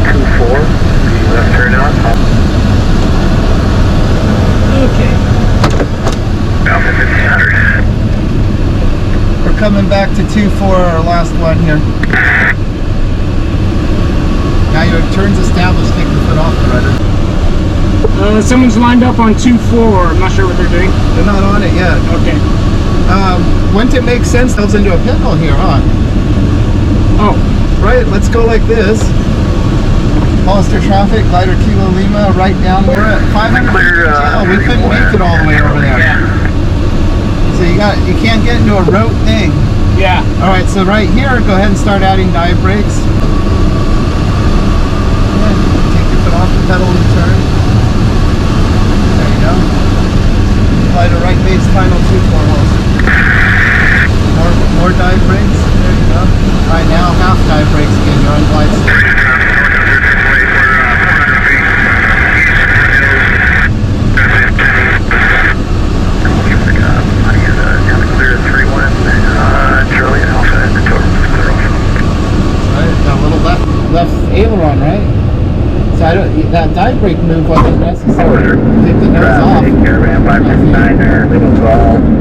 2-4, the left turn out. Okay. Alpha 1500. We're coming back to 2-4, our last one here. Now your turn's established, take the foot off the rudder. Someone's lined up on 2-4. I'm not sure what they're doing. They're not on it yet. Okay. Wouldn't it make sense to into a pinhole here, huh? Oh. Right, let's go like this. Hollister traffic, glider Kilo Lima, right down. We're at 500. Oh, we couldn't make it all the way over there. Yeah. So you can't get into a rote thing. Yeah. All right, so right here, go ahead and start adding dive brakes. Yeah, take your foot off the pedal and turn. There you go. Glider right base, final 2-4 holes. More dive brakes. There you go. All right, now half dive brakes again. You're on glide slope. Left aileron, right? So that dive brake move wasn't necessary. Take the nose off. Caravan 569 there, legal 12.